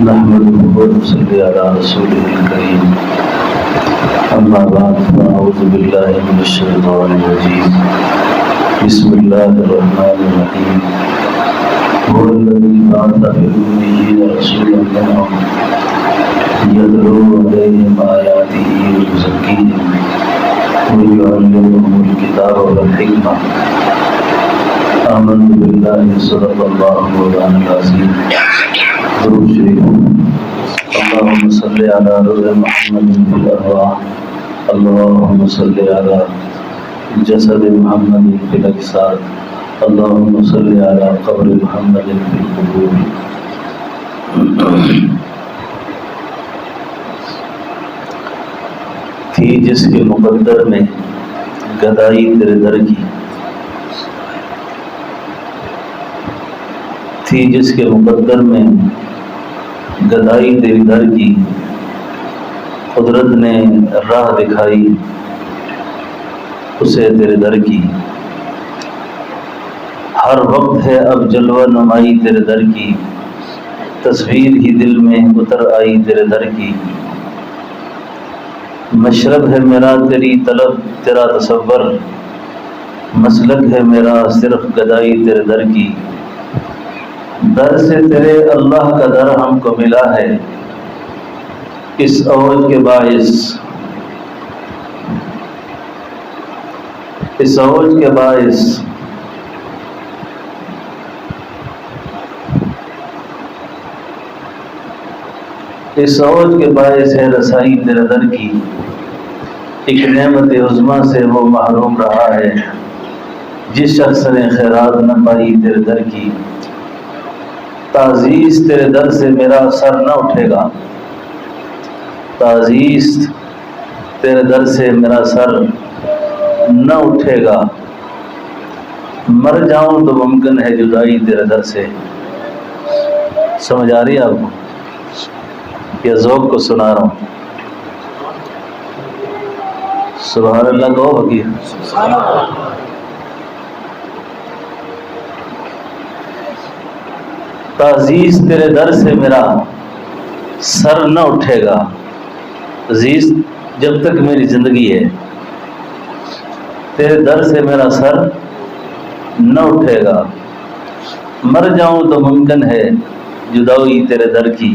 نحمده ونصلي على رسوله الكريم أما بعد فأعوذ بالله من الشيطان الرجيم بسم الله الرحمن الرحيم هو الذي بعث في الأميين رسولا منهم يتلو عليهم آياته ويزكيهم ويعلمهم الكتاب والحكمة آمنت بالله صدق الله مولانا العظيم درود شریف اللهم صل على روح محمد في الأرواح اللهم صل على جسد محمد في الأجساد اللهم صل على قبر محمد في القبور. تھی جس کے مقدر میں گدائی تیرے در کی، تھی جس کے مقدر میں گدائی تیری در کی، قدرت نے راہ دکھائی اسے تیرے در کی، ہر وقت ہے اب جلوہ نمائی تیرے در کی، تصویر ہی دل میں اتر آئی تیرے در کی، مشرب ہے میرا تیری طلب تیرا تصور، مسلک ہے میرا صرف گدائی تیرے در کی، در سے تیرے اللہ کا در ہم کو ملا ہے، اس اوج کے باعث اس اوج کے باعث اس اوج کے باعث ہے رسائی تیرے در کی، ایک نعمت عظمیٰ سے وہ محروم رہا ہے جس شخص نے خیرات نہ پائی تیرے در کی، تعزیز تیرے در سے میرا سر نہ اٹھے گا، تعزیز تیرے در سے میرا سر نہ اٹھے گا، مر جاؤں تو ممکن ہے جدائی تیرے در سے. سمجھ آ رہی ہے آپ کو؟ یہ ذوق کو سنا رہا ہوں. سبحان اللہ کہو حقیق. تعزیز تیرے در سے میرا سر نہ اٹھے گا، عزیز جب تک میری زندگی ہے تیرے در سے میرا سر نہ اٹھے گا، مر جاؤں تو ممکن ہے جدائی تیرے در کی،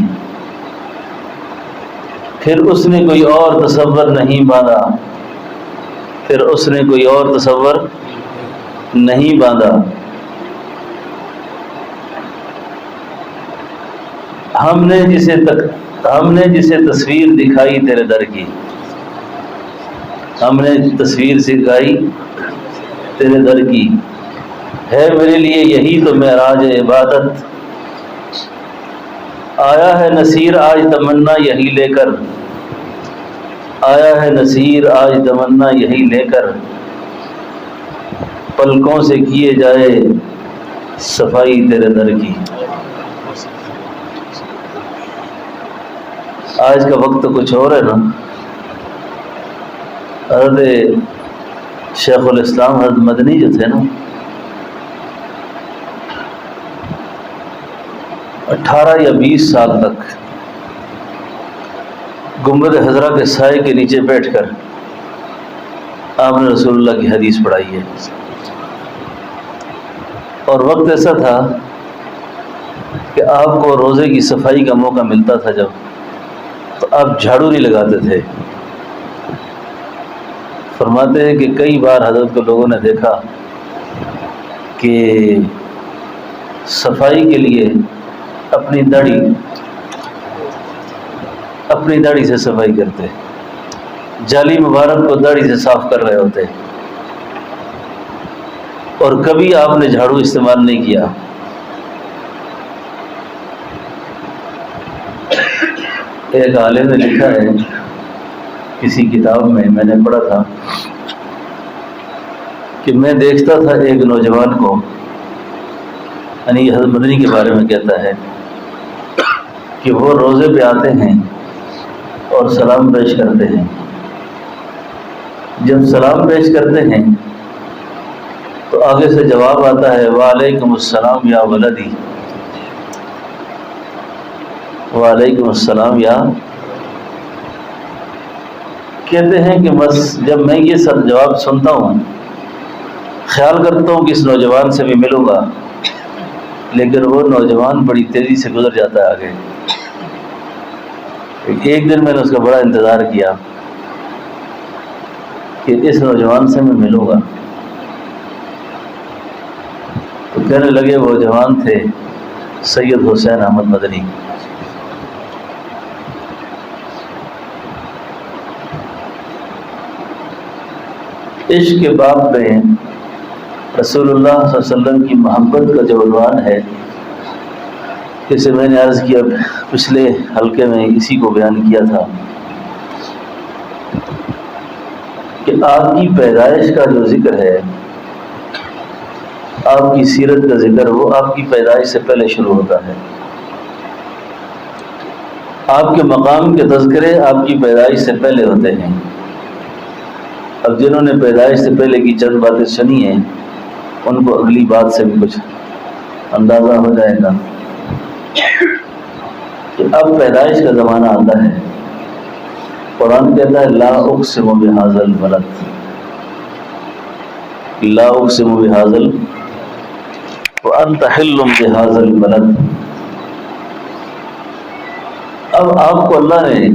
پھر اس نے کوئی اور تصور نہیں باندھا، پھر اس نے کوئی اور تصور نہیں باندھا، ہم نے جسے تصویر دکھائی تیرے در کی، ہم نے تصویر سکھائی تیرے در کی، ہے میرے لیے یہی تو معراج عبادت، آیا ہے نصیر آج تمنا یہی لے کر، آیا ہے نصیر آج تمنا یہی لے کر، پلکوں سے کیے جائے صفائی تیرے در کی. آج کا وقت تو کچھ اور ہے نا. حضرت شیخ الاسلام حضرت مدنی جو تھے نا، 18 یا 20 سال تک گنبد خضرا کے سائے کے نیچے بیٹھ کر آپ نے رسول اللہ کی حدیث پڑھائی ہے. اور وقت ایسا تھا کہ آپ کو روزے کی صفائی کا موقع ملتا تھا جب، تو آپ جھاڑو نہیں لگاتے تھے. فرماتے ہیں کہ کئی بار حضرت کو لوگوں نے دیکھا کہ صفائی کے لیے اپنی داڑھی سے صفائی کرتے، جالی مبارک کو داڑھی سے صاف کر رہے ہوتے، اور کبھی آپ نے جھاڑو استعمال نہیں کیا. ایک عالم نے لکھا ہے کسی کتاب میں نے پڑھا تھا کہ میں دیکھتا تھا ایک نوجوان کو، یعنی حضرت مدنی کے بارے میں کہتا ہے کہ وہ روزے پہ آتے ہیں اور سلام پیش کرتے ہیں، جب سلام پیش کرتے ہیں تو آگے سے جواب آتا ہے وعلیکم السلام یا ولدی، وعلیکم السلام. یا کہتے ہیں کہ بس جب میں یہ سب جواب سنتا ہوں خیال کرتا ہوں کہ اس نوجوان سے بھی ملوں گا، لیکن وہ نوجوان بڑی تیزی سے گزر جاتا ہے آگے. ایک دن میں نے اس کا بڑا انتظار کیا کہ اس نوجوان سے میں ملوں گا، تو کہنے لگے وہ جوان تھے سید حسین احمد مدنی. عشق کے باب میں رسول اللہ صلی اللہ علیہ وسلم کی محبت کا جو عنوان ہے، جسے میں نے عرض کیا پچھلے حلقے میں اسی کو بیان کیا تھا کہ آپ کی پیدائش کا جو ذکر ہے، آپ کی سیرت کا ذکر، وہ آپ کی پیدائش سے پہلے شروع ہوتا ہے. آپ کے مقام کے تذکرے آپ کی پیدائش سے پہلے ہوتے ہیں. اب جنہوں نے پیدائش سے پہلے کی چند باتیں سنی ہیں ان کو اگلی بات سے بھی کچھ اندازہ ہو جائے گا کہ اب پیدائش کا زمانہ آتا ہے. قرآن کہتا ہے لا اقسم بہذا البلد، لا اقسم بہذا وانت حل بہذا البلد. اب آپ کو اللہ نے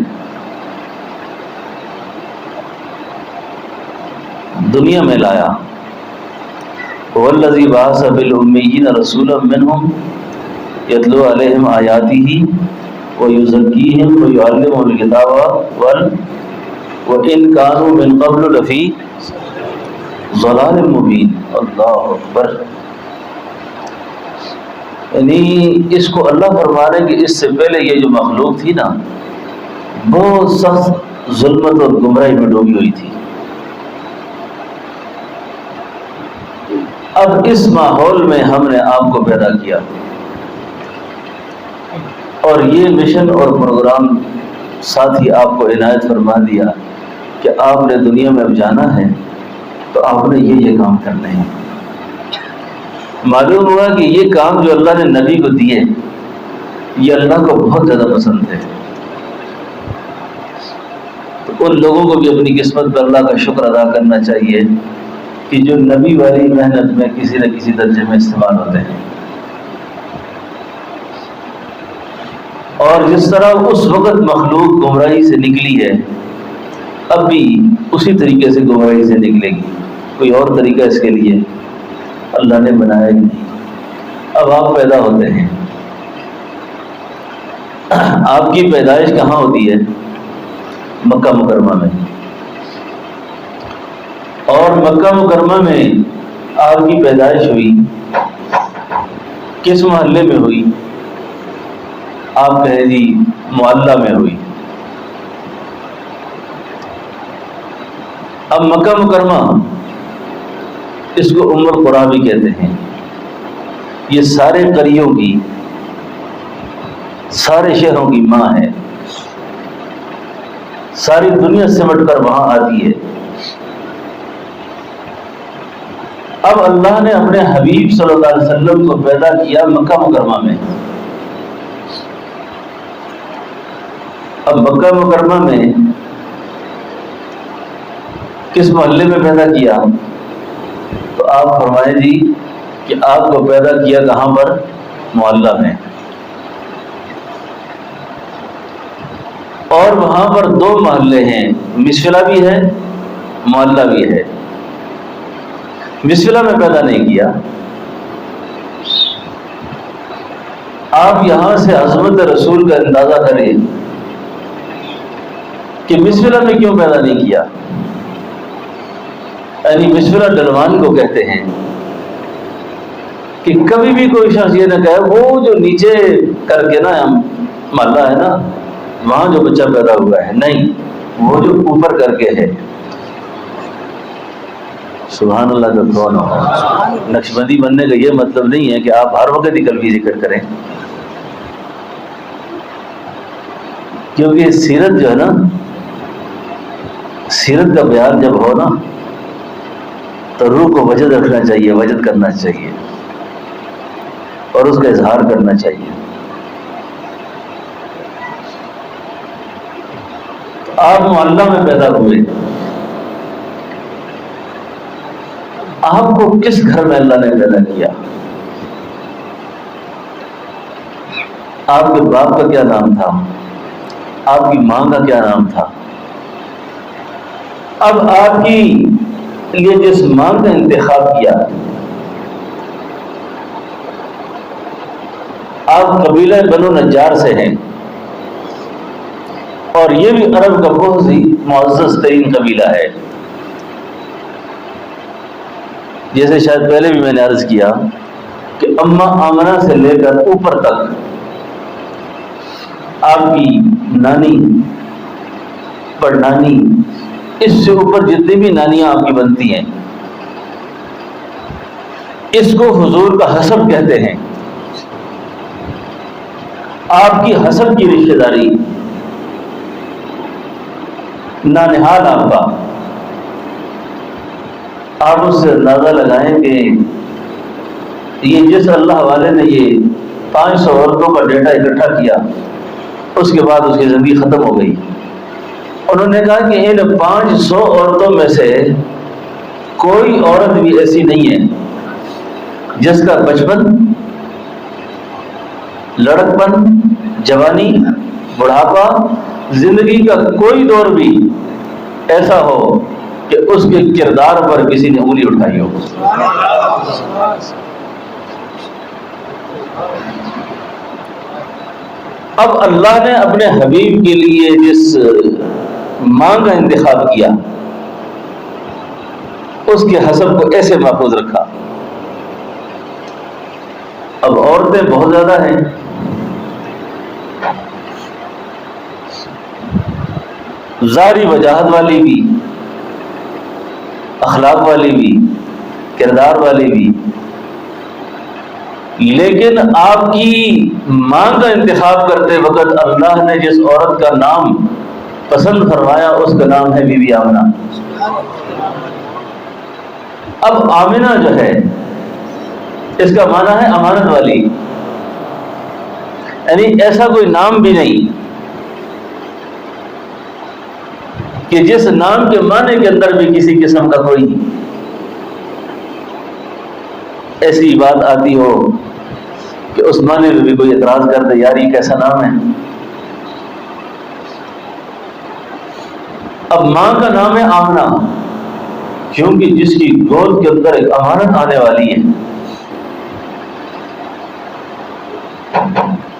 دنیا میں لایا. والذی بعث بالامیین رسولا منہم یتلو علیہم آیاتہ ویزکیہم ویعلمہم الکتاب وإن کانوا من قبل لفی ضلال مبین. اللہ اکبر. یعنی اس کو اللہ فرما رہے ہیں کہ اس سے پہلے یہ جو مخلوق تھی نا، بہت سخت ظلمت اور گمراہی میں ڈوبی ہوئی تھی. اب اس ماحول میں ہم نے آپ کو پیدا کیا اور یہ مشن اور پروگرام ساتھ ہی آپ کو عنایت فرما دیا کہ آپ نے دنیا میں اب جانا ہے تو آپ نے یہ کام کرنے ہیں. معلوم ہوا کہ یہ کام جو اللہ نے نبی کو دیے یہ اللہ کو بہت زیادہ پسند ہے. تو ان لوگوں کو بھی اپنی قسمت پر اللہ کا شکر ادا کرنا چاہیے کہ جو نبی والی محنت میں کسی نہ کسی درجے میں استعمال ہوتے ہیں. اور جس طرح اس وقت مخلوق گمراہی سے نکلی ہے، اب بھی اسی طریقے سے گمراہی سے نکلے گی. کوئی اور طریقہ اس کے لیے اللہ نے بنایا ہی نہیں. اب آپ پیدا ہوتے ہیں، آپ کی پیدائش کہاں ہوتی ہے؟ مکہ مکرمہ میں. اور مکہ مکرمہ میں آپ کی پیدائش ہوئی کس محلے میں ہوئی؟ آپ کہیں جی معلّہ میں ہوئی. اب مکہ مکرمہ اس کو ام القریٰ بھی کہتے ہیں. یہ سارے قریوں کی، سارے شہروں کی ماں ہے. ساری دنیا سمٹ کر وہاں آتی ہے. اب اللہ نے اپنے حبیب صلی اللہ علیہ وسلم کو پیدا کیا مکہ مکرمہ میں. اب مکہ مکرمہ میں کس محلے میں پیدا کیا؟ تو آپ فرمائیں جی کہ آپ کو پیدا کیا کہاں پر؟ معلّہ میں. اور وہاں پر دو محلے ہیں، مسفلہ بھی ہے معلّہ بھی ہے. مسفلہ میں پیدا نہیں کیا. آپ یہاں سے عظمت رسول کا اندازہ کریں کہ مسفلہ میں کیوں پیدا نہیں کیا. یعنی مسفلہ ڈلوان کو کہتے ہیں کہ کبھی بھی کوئی شخص یہ نہ کہے وہ جو نیچے کر کے نا محلہ ہے نا وہاں جو بچہ پیدا ہوا ہے، نہیں، وہ جو اوپر کر کے ہے. سبحان اللہ کا کون ہو. نقشبندی بننے کا یہ مطلب نہیں ہے کہ آپ ہر وقت ہی قلبی ذکر کریں، کیونکہ سیرت جو ہے نا، سیرت کا بیان جب ہو نا تو روح کو وجد رکھنا چاہیے، وجد کرنا چاہیے اور اس کا اظہار کرنا چاہیے. آپ محلہ میں پیدا ہوئے، آپ کو کس گھر میں اللہ نے پیدا کیا؟ آپ کے باپ کا کیا نام تھا؟ آپ کی ماں کا کیا نام تھا؟ اب آپ کی یہ جس ماں کا انتخاب کیا، آپ قبیلہ بنو نجار سے ہیں، اور یہ بھی عرب کا بہت ہی معزز ترین قبیلہ ہے۔ جیسے شاید پہلے بھی میں نے عرض کیا کہ اماں آمنہ سے لے کر اوپر تک آپ کی نانی، پڑنانی، اس سے اوپر جتنی بھی نانیاں آپ کی بنتی ہیں، اس کو حضور کا حسب کہتے ہیں۔ آپ کی حسب کی رشتہ داری، نانہال آپ کا، آپ اس سے اندازہ لگائیں کہ یہ جس اللہ والے نے یہ 500 عورتوں کا ڈیٹا اکٹھا کیا، اس کے بعد اس کی زندگی ختم ہو گئی۔ انہوں نے کہا کہ ان 500 عورتوں میں سے کوئی عورت بھی ایسی نہیں ہے جس کا بچپن، لڑکپن، جوانی، بڑھاپا، زندگی کا کوئی دور بھی ایسا ہو کہ اس کے کردار پر کسی نے انگلی اٹھائی ہو۔ اب اللہ نے اپنے حبیب کے لیے جس ماں کا انتخاب کیا، اس کے حسب کو ایسے محفوظ رکھا۔ اب عورتیں بہت زیادہ ہیں، ظاہری وجاہت والی بھی، اخلاق والی بھی، کردار والی بھی، لیکن آپ کی ماں کا انتخاب کرتے وقت اللہ نے جس عورت کا نام پسند فرمایا، اس کا نام ہے بی بی آمنہ۔ اب آمنہ جو ہے، اس کا معنی ہے امانت والی، یعنی ایسا کوئی نام بھی نہیں کہ جس نام کے معنی کے اندر بھی کسی قسم کا کوئی ایسی بات آتی ہو کہ اس معنی میں بھی کوئی اعتراض کر دے، یار یہ کیسا نام ہے۔ اب ماں کا نام ہے آمنہ، کیونکہ جس کی گود کے اندر ایک امانت آنے والی ہے،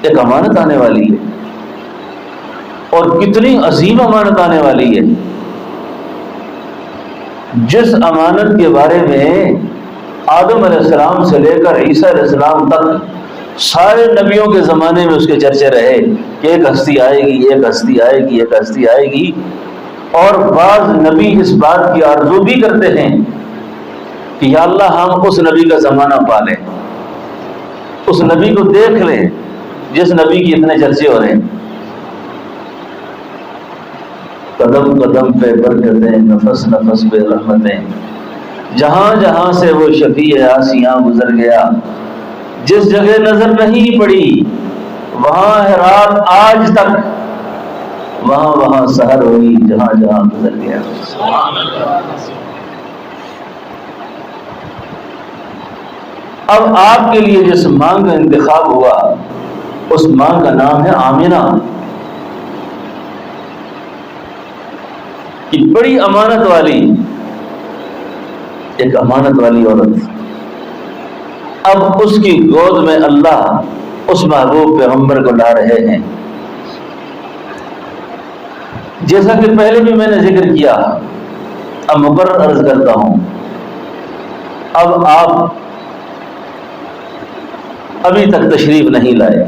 ایک امانت آنے والی ہے، اور کتنی عظیم امانت آنے والی ہے، جس امانت کے بارے میں آدم علیہ السلام سے لے کر عیسیٰ علیہ السلام تک سارے نبیوں کے زمانے میں اس کے چرچے رہے کہ ایک ہستی آئے گی، ایک ہستی آئے گی، ایک ہستی آئے گی، اور بعض نبی اس بات کی آرزو بھی کرتے ہیں کہ یا اللہ ہم اس نبی کا زمانہ پالیں، اس نبی کو دیکھ لیں جس نبی کی اتنے چرچے ہو رہے ہیں۔ قدم قدم پہ برکتیں، نفس نفس پہ رحمتیں، جہاں جہاں سے وہ شفیع آسیاں گزر گیا، جس جگہ نظر نہیں پڑی وہاں ہے رات آج تک، وہاں وہاں سحر ہوئی جہاں جہاں گزر گیا۔ اب آپ کے لیے جس ماں کا انتخاب ہوا، اس ماں کا نام ہے آمنہ، کہ بڑی امانت والی، ایک امانت والی عورت۔ اب اس کی گود میں اللہ اس محبوب پیغمبر کو لا رہے ہیں۔ جیسا کہ پہلے بھی میں نے ذکر کیا، اب مقرر عرض کرتا ہوں، اب آپ ابھی تک تشریف نہیں لائے،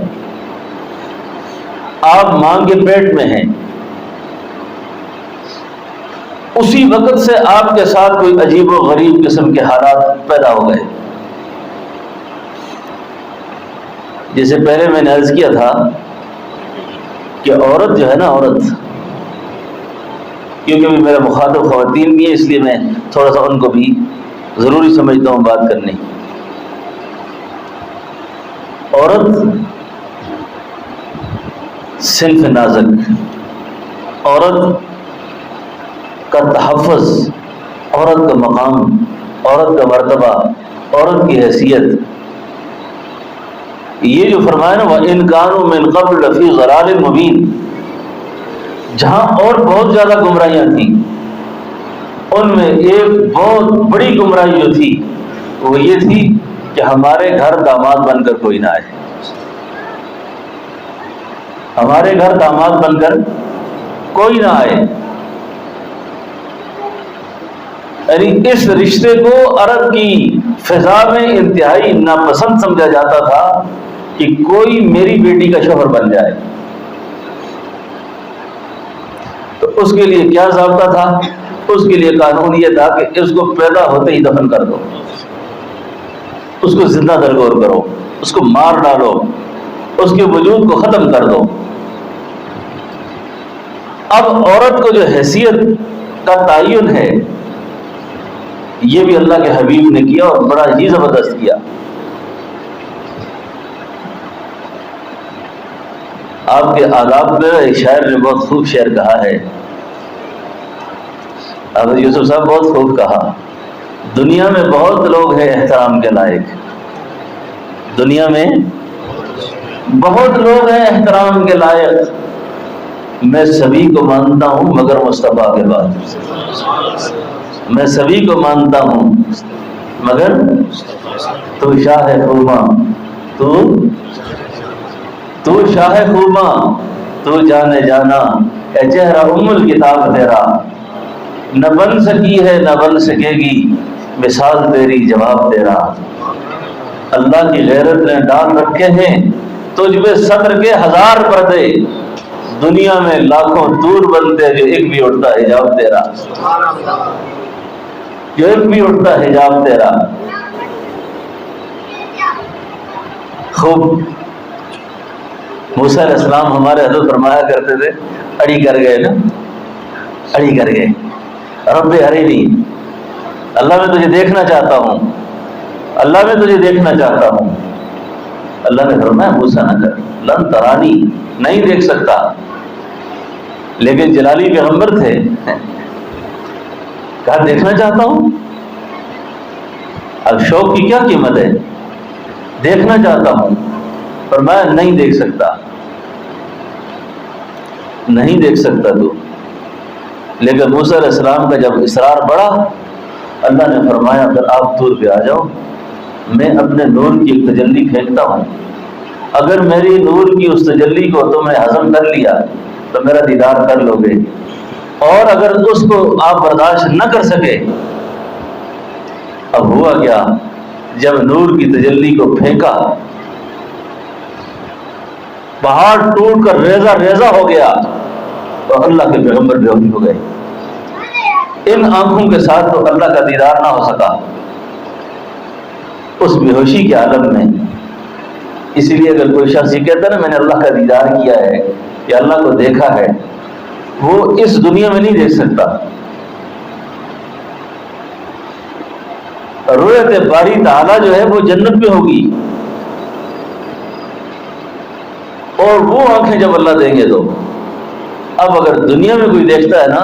آپ ماں کے پیٹ میں ہیں، اسی وقت سے آپ کے ساتھ کوئی عجیب و غریب قسم کے حالات پیدا ہو گئے۔ جیسے پہلے میں نے عرض کیا تھا کہ عورت جو ہے نا، عورت، کیونکہ میرا مخاطب خواتین بھی ہے، اس لیے میں تھوڑا سا ان کو بھی ضروری سمجھتا ہوں بات کرنی۔ عورت صنف نازک، عورت کا تحفظ، عورت کا مقام، عورت کا مرتبہ، عورت کی حیثیت، یہ جو فرمایا نا وَإِن كَانُوا مِن قَبْلُ لَفِي ضَلَالٍ مُبِينٍ، جہاں اور بہت زیادہ گمراہیاں تھیں، ان میں ایک بہت بڑی گمراہی جو تھی وہ یہ تھی کہ ہمارے گھر داماد بن کر کوئی نہ آئے، ہمارے گھر داماد بن کر کوئی نہ آئے۔ یعنی اس رشتے کو عرب کی فضا میں انتہائی ناپسند سمجھا جاتا تھا کہ کوئی میری بیٹی کا شوہر بن جائے۔ تو اس کے لیے کیا ضابطہ تھا؟ اس کے لیے قانون یہ تھا کہ اس کو پیدا ہوتے ہی دفن کر دو، اس کو زندہ درگور کرو، اس کو مار ڈالو، اس کے وجود کو ختم کر دو۔ اب عورت کو جو حیثیت کا تعین ہے یہ بھی اللہ کے حبیب نے کیا اور بڑا ہی زبردست کیا۔ آپ کے آداب میں ایک شاعر نے بہت خوب شعر کہا ہے، حضرت یوسف صاحب بہت خوب کہا، دنیا میں بہت لوگ ہیں احترام کے لائق، دنیا میں بہت لوگ ہیں احترام کے لائق، میں سبھی کو مانتا ہوں مگر مصطفیٰ کے بعد، میں سبھی کو مانتا ہوں مگر تو شاہ خوما، تو شاہ خوما، تو جانے جانا اے چہرہ ام الکتاب تیرا، نہ بن سکی ہے نہ بن سکے گی مثال تیری جواب تیرا، اللہ کی غیرت نے ڈال رکھے ہیں تجھ پہ صدر کے 1000 پردے، دنیا میں لاکھوں دور بنتے جو ایک بھی اٹھتا حجاب تیرا، جو ایک بھی اٹھتا حجاب تیرا۔ خوب موسیٰ علیہ السلام ہمارے حضرت فرمایا کرتے تھے، اڑی کر گئے نا، اڑی کر گئے، رب ارینی، اللہ میں تجھے دیکھنا چاہتا ہوں، اللہ میں تجھے دیکھنا چاہتا ہوں۔ اللہ نے فرمایا موسیٰ نہ کر، لن ترانی، نہیں دیکھ سکتا، لیکن جلالی پیغمبر تھے، کہا دیکھنا چاہتا ہوں، اب شوق کی کیا قیمت ہے، دیکھنا چاہتا ہوں، فرمایا نہیں دیکھ سکتا، نہیں دیکھ سکتا تو۔ لیکن موسیٰ علیہ السلام کا جب اصرار بڑھا، اللہ نے فرمایا اگر آپ دور پہ آ جاؤ، میں اپنے نور کی ایک تجلی پھینکتا ہوں، اگر میری نور کی اس تجلی کو تم نے ہضم کر لیا تو میرا دیدار کر لو گے، اور اگر اس کو آپ برداشت نہ کر سکے، اب ہوا کیا، جب نور کی تجلی کو پھینکا پہاڑ ٹوٹ کر ریزہ ریزہ ہو گیا، تو اللہ کے پیغمبر بے ہوش ہو گئے، ان آنکھوں کے ساتھ تو اللہ کا دیدار نہ ہو سکا اس بے ہوشی کے عالم میں۔ اس لیے اگر کوئی شخص یہ کہتا ہے نا میں نے اللہ کا دیدار کیا ہے یا اللہ کو دیکھا ہے، وہ اس دنیا میں نہیں دیکھ سکتا۔ رؤیت باری تعالیٰ جو ہے وہ جنت میں ہوگی، اور وہ آنکھیں جب اللہ دیں گے تو اب اگر دنیا میں کوئی دیکھتا ہے نا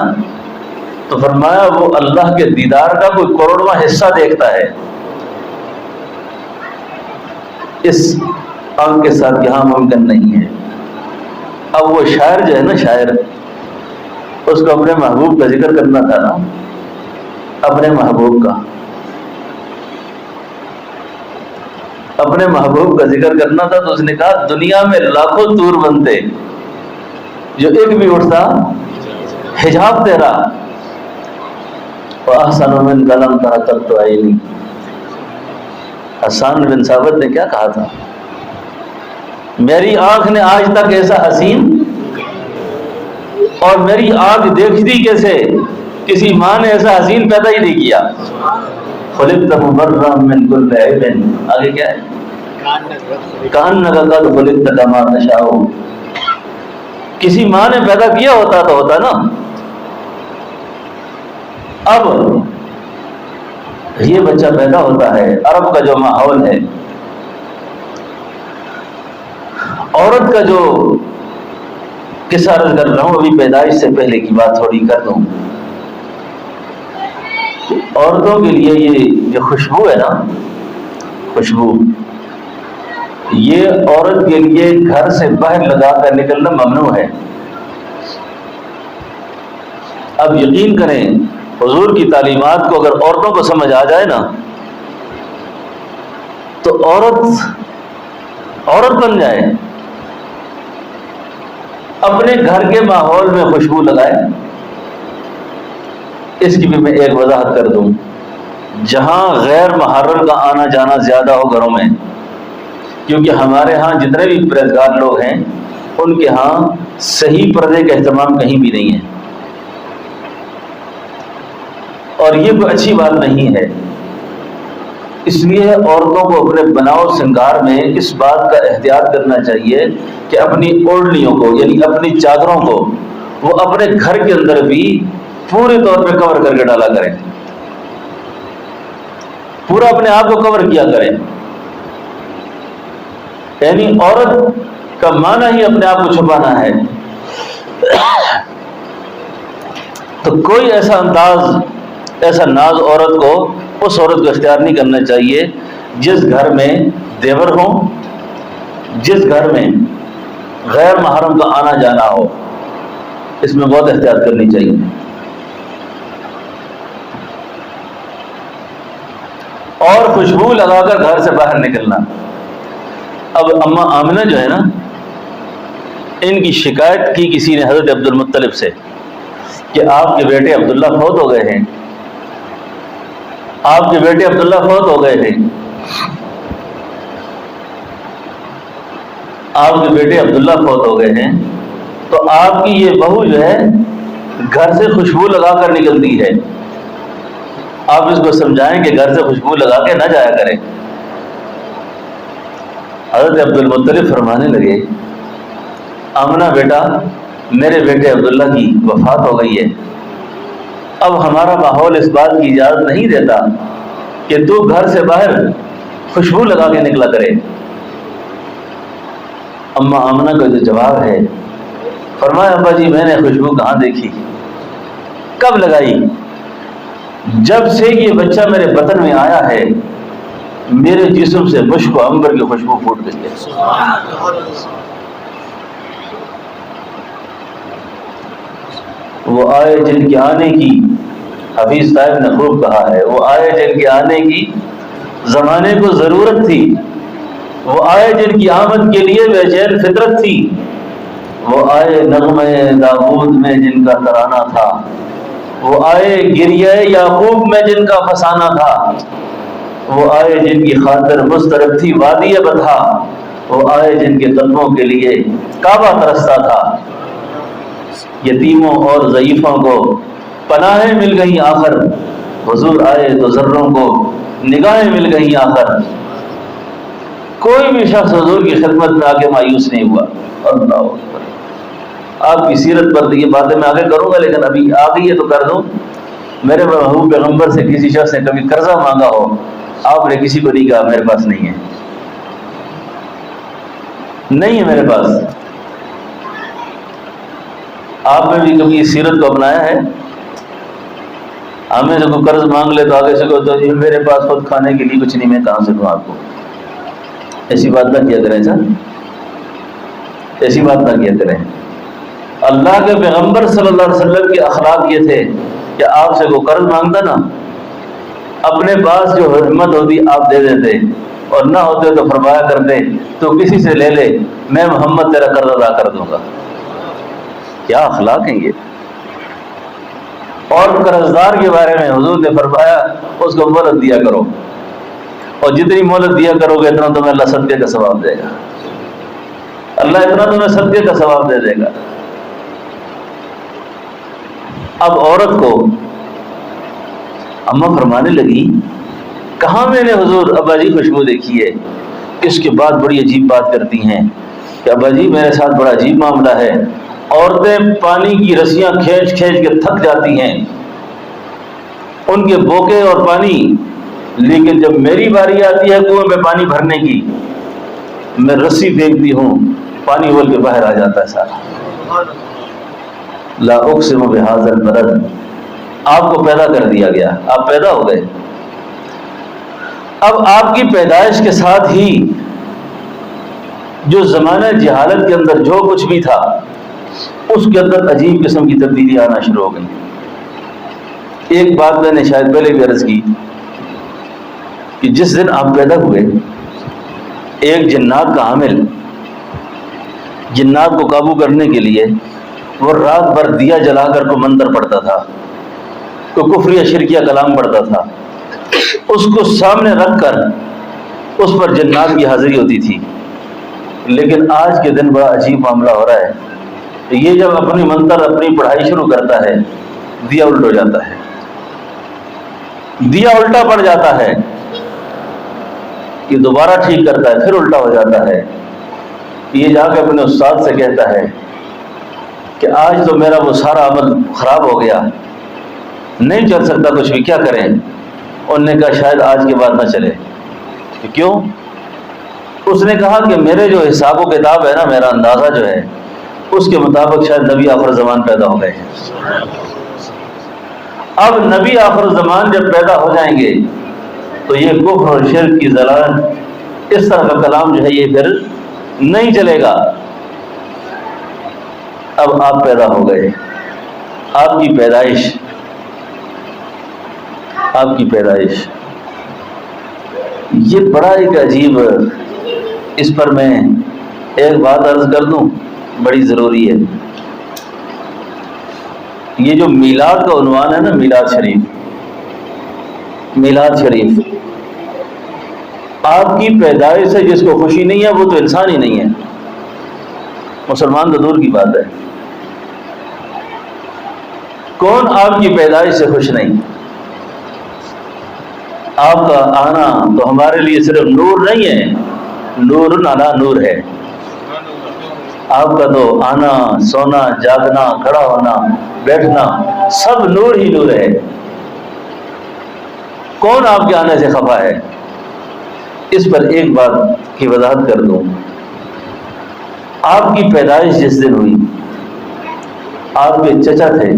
تو فرمایا وہ اللہ کے دیدار کا کوئی کروڑواں حصہ دیکھتا ہے اس آنکھ کے ساتھ، یہاں ممکن نہیں ہے۔ اب وہ شاعر جو ہے نا، شاعر اس کو اپنے محبوب کا ذکر کرنا تھا نا، اپنے محبوب کا، اپنے محبوب کا ذکر کرنا تھا، تو اس نے کہا دنیا میں لاکھوں طور بنتے جو ایک بھی اٹھتا حجاب تیرا، وَأَحْسَنُ مِنْكَ لَمْ تَرَ قَطُّ عَيْنِي۔ حسان بن ثابت نے کیا کہا تھا، میری آنکھ نے آج تک ایسا حسین، اور میری آنکھ دیکھتی کیسے، کسی ماں نے ایسا حسین پیدا ہی نہیں کیا۔ خلقت مبرا من کل عیب، آگے کیا ہے، کأنک قد خلقت کما تشاء، کسی ماں نے پیدا کیا ہوتا تو ہوتا نا۔ اب یہ بچہ پیدا ہوتا ہے، عرب کا جو ماحول ہے، عورت کا جو قصہ عرض کر رہا ہوں، ابھی پیدائش سے پہلے کی بات تھوڑی کر دوں۔ عورتوں کے لیے یہ جو خوشبو ہے نا، خوشبو، یہ عورت کے لیے گھر سے باہر لگا کر نکلنا ممنوع ہے۔ اب یقین کریں، حضور کی تعلیمات کو اگر عورتوں کو سمجھ آ جائے نا تو عورت بن جائے، اپنے گھر کے ماحول میں خوشبو لگائے۔ اس کی بھی میں ایک وضاحت کر دوں، جہاں غیر محرم کا آنا جانا زیادہ ہو گھروں میں، کیونکہ ہمارے ہاں جتنے بھی پرہیزگار لوگ ہیں ان کے ہاں صحیح پردے کا اہتمام کہیں بھی نہیں ہے، اور یہ کوئی اچھی بات نہیں ہے۔ اس لیے عورتوں کو اپنے بناؤ سنگار میں اس بات کا احتیاط کرنا چاہیے کہ اپنی اوڑھنیوں کو، یعنی اپنی چادروں کو، وہ اپنے گھر کے اندر بھی پورے طور پہ کور کر کے ڈالا کریں، پورا اپنے آپ کو کور کیا کریں۔ یعنی عورت کا معنی ہی اپنے آپ کو چھپانا ہے، تو کوئی ایسا انداز، ایسا ناز عورت کو، اس عورت کو اختیار نہیں کرنا چاہیے جس گھر میں دیور ہوں، جس گھر میں غیر محرم کا آنا جانا ہو۔ اس میں بہت احتیاط کرنی چاہیے۔ اور خوشبو لگا کر گھر سے باہر نکلنا۔ اب اماں آمنہ جو ہے نا، ان کی شکایت کی کسی نے حضرت عبد المطلب سے کہ آپ کے بیٹے عبداللہ فوت ہو گئے ہیں، آپ کے بیٹے عبداللہ فوت ہو گئے ہیں، آپ کے بیٹے عبداللہ فوت ہو گئے ہیں، تو آپ کی یہ بہو جو ہے گھر سے خوشبو لگا کر نکلتی ہے، آپ اس کو سمجھائیں کہ گھر سے خوشبو لگا کے نہ جایا کریں۔ حضرت عبد المطلب فرمانے لگے، آمنہ بیٹا، میرے بیٹے عبداللہ کی وفات ہو گئی ہے، اب ہمارا ماحول اس بات کی اجازت نہیں دیتا کہ تو گھر سے باہر خوشبو لگا کے نکلا کرے۔ اماں آمنہ کا جو جواب ہے، فرمایا ابا جی میں نے خوشبو کہاں دیکھی، کب لگائی؟ جب سے یہ بچہ میرے بطن میں آیا ہے میرے جسم سے مشک و عنبر کی خوشبو پھوٹ گئی ہے۔ وہ آئے جن کے آنے کی، حفیظ صاحب نے خوب کہا ہے، وہ آئے جن کے آنے کی زمانے کو ضرورت تھی، وہ آئے جن کی آمد کے لیے بے چین فطرت تھی، وہ آئے نغمے داود میں جن کا ترانہ تھا، وہ آئے گریہ یعقوب میں جن کا فسانہ تھا، وہ آئے جن کی خاطر مسترب تھی وادی بطحا، وہ آئے جن کے قدموں کے لیے کعبہ ترستا تھا۔ یتیموں اور ضعیفوں کو پناہیں مل گئیں آخر، حضور آئے تو ذروں کو نگاہیں مل گئیں آخر۔ کوئی بھی شخص حضور کی خدمت میں آگے مایوس نہیں ہوا۔ اللہ اکبر۔ آپ کی سیرت پر یہ باتیں میں آگے کروں گا، لیکن ابھی آ گئی ہے تو کر دوں۔ میرے محبوب پیغمبر سے کسی شخص نے کبھی قرضہ مانگا ہو، آپ نے کسی کو نہیں کہا میرے پاس نہیں ہے، نہیں ہے میرے پاس۔ آپ نے بھی کبھی اس سیرت کو اپنایا ہے؟ ہمیں سے کوئی قرض مانگ لے تو آگے سے کوئی تو میرے پاس خود کھانے کے لیے کچھ نہیں، میں کہاں سے دوں آپ کو؟ ایسی بات نہ کیا کریں سر، ایسی بات نہ کیا کریں۔ اللہ کے پیغمبر صلی اللہ علیہ وسلم کے اخلاق یہ تھے کہ آپ سے کوئی قرض مانگتا نا، اپنے پاس جو ہمت ہوتی آپ دے دیتے، اور نہ ہوتے تو فرمایا کرتے تو کسی سے لے لے، میں محمد تیرا قرض ادا کر دوں گا۔ کیا اخلاق ہیں یہ! اور قرضدار کے بارے میں حضور نے فرمایا اس کو مہلت دیا کرو، اور جتنی مہلت دیا کرو گے اتنا تمہیں اللہ صدقے کا ثواب دے گا، اللہ اتنا تمہیں صدقے کا ثواب دے دے گا۔ اب عورت کو اماں فرمانے لگی، کہاں میں نے حضور ابا جی خوشبو دیکھی ہے؟ اس کے بعد بڑی عجیب بات کرتی ہیں کہ ابا جی میرے ساتھ بڑا عجیب معاملہ ہے، عورتیں پانی کی رسیاں کھینچ کھینچ کے تھک جاتی ہیں، ان کے بوکے اور پانی، لیکن جب میری باری آتی ہے کنویں میں پانی بھرنے کی، میں رسی پھینکتی ہوں، پانی اول کے باہر آ جاتا ہے سارا۔ لا اقسم بہذا البلد، آپ کو پیدا کر دیا گیا، آپ پیدا ہو گئے۔ اب آپ کی پیدائش کے ساتھ ہی جو زمانہ جہالت کے اندر جو کچھ بھی تھا اس کے اندر عجیب قسم کی تبدیلی آنا شروع ہو گئی۔ ایک بات میں نے شاید پہلے بھی عرض کی کہ جس دن آپ پیدا ہوئے ایک جنات کا عامل جنات کو قابو کرنے کے لیے وہ رات بھر دیا جلا کر کو منتر پڑھتا تھا، تو کفری شرکیہ کلام پڑھتا تھا، اس کو سامنے رکھ کر اس پر جنات کی حاضری ہوتی تھی۔ لیکن آج کے دن بڑا عجیب معاملہ ہو رہا ہے، یہ جب اپنی منتر اپنی پڑھائی شروع کرتا ہے دیا الٹ ہو جاتا ہے، دیا الٹا پڑ جاتا ہے، یہ دوبارہ ٹھیک کرتا ہے، پھر الٹا ہو جاتا ہے۔ یہ جا کے اپنے استاد سے کہتا ہے کہ آج تو میرا وہ سارا عمل خراب ہو گیا، نہیں چل سکتا کچھ بھی، کیا کریں؟ انہوں نے کہا شاید آج کے بعد نہ چلے۔ کہ کیوں؟ اس نے کہا کہ میرے جو حساب و کتاب ہے نا، میرا اندازہ جو ہے اس کے مطابق شاید نبی آخر زمان پیدا ہو گئے ہیں۔ اب نبی آخر زمان جب پیدا ہو جائیں گے تو یہ کفر اور شرک کی ضلالت اس طرح کا کلام جو ہے یہ پھر نہیں چلے گا۔ اب آپ پیدا ہو گئے، آپ کی پیدائش یہ بڑا ایک عجیب، اس پر میں ایک بات عرض کر دوں بڑی ضروری ہے۔ یہ جو میلاد کا عنوان ہے نا، میلاد شریف، آپ کی پیدائش سے جس کو خوشی نہیں ہے وہ تو انسان ہی نہیں ہے، مسلمان تو دور کی بات ہے۔ کون آپ کی پیدائش سے خوش نہیں؟ آپ کا آنا تو ہمارے لیے صرف نور نہیں ہے، نور علی نور ہے۔ آپ کا تو آنا، سونا، جاگنا، کھڑا ہونا، بیٹھنا سب نور ہی نور ہے۔ کون آپ کے آنے سے خفا ہے؟ اس پر ایک بات کی وضاحت کر دوں۔ آپ کی پیدائش جس دن ہوئی، آپ کے چچا تھے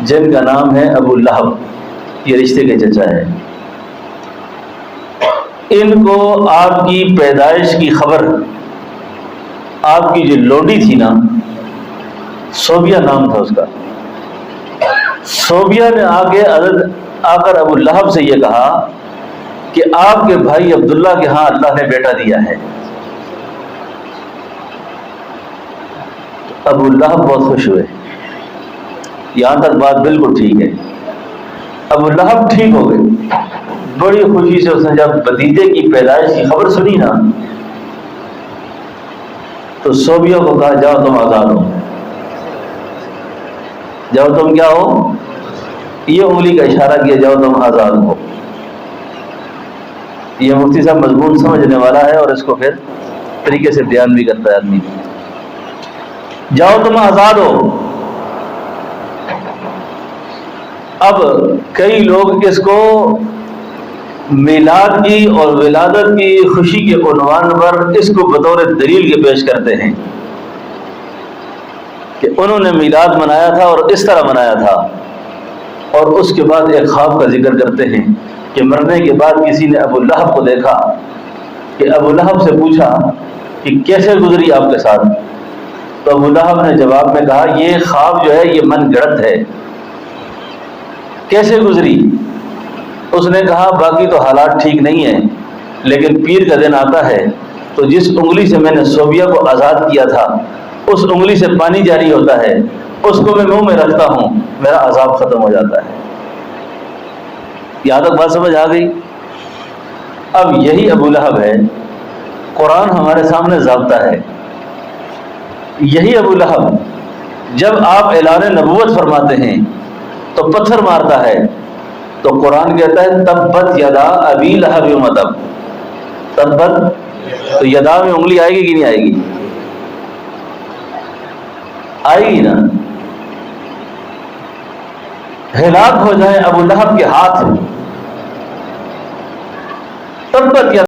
جن کا نام ہے ابو لہب، یہ رشتے کے چچا ہیں۔ ان کو آپ کی پیدائش کی خبر آپ کی جو لوڈی تھی نا، صوبیہ نام تھا اس کا، صوبیہ نے آ کر ابو لہب سے یہ کہا کہ آپ کے بھائی عبداللہ کے ہاں اللہ نے بیٹا دیا ہے۔ ابو لہب بہت خوش ہوئے، یہاں تک بات بالکل ٹھیک ہے۔ ابو لہب ٹھیک ہو گئے، بڑی خوشی سے اس نے جب بھتیجے کی پیدائش کی خبر سنی نا تو صوبیہ کو کہا جاؤ تم آزاد ہو، جاؤ تم کیا ہو، یہ انگلی کا اشارہ کیا، جاؤ تم آزاد ہو۔ یہ مفتی صاحب مضمون سمجھنے والا ہے اور اس کو پھر طریقے سے بیان بھی کرتا ہے آدمی، جاؤ تم آزاد ہو۔ اب کئی لوگ اس کو میلاد کی اور ولادت کی خوشی کے عنوان پر اس کو بطور دلیل کے پیش کرتے ہیں کہ انہوں نے میلاد منایا تھا اور اس طرح منایا تھا، اور اس کے بعد ایک خواب کا ذکر کرتے ہیں کہ مرنے کے بعد کسی نے ابو لہب کو دیکھا، کہ ابو لہب سے پوچھا کہ کیسے گزری آپ کے ساتھ، تو ابو لہب نے جواب میں کہا یہ خواب جو ہے یہ من گڑت ہے، کیسے گزری؟ اس نے کہا باقی تو حالات ٹھیک نہیں ہیں، لیکن پیر کا دن آتا ہے تو جس انگلی سے میں نے صوبیہ کو آزاد کیا تھا اس انگلی سے پانی جاری ہوتا ہے، اس کو میں منہ میں رکھتا ہوں، میرا عذاب ختم ہو جاتا ہے۔ یہاں تک بات سمجھ آ گئی؟ اب یہی ابو لہب ہے، قرآن ہمارے سامنے ضابطہ ہے، یہی ابو لہب جب آپ اعلان نبوت فرماتے ہیں تو پتھر مارتا ہے، تو قرآن کہتا ہے تبت یدا ابی لہب وتب، تبت، تو یدا میں انگلی آئے گی کہ نہیں آئے گی؟ آئے گی نا۔ ہلاک ہو جائیں ابو لہب کے ہاتھ، تبت یدا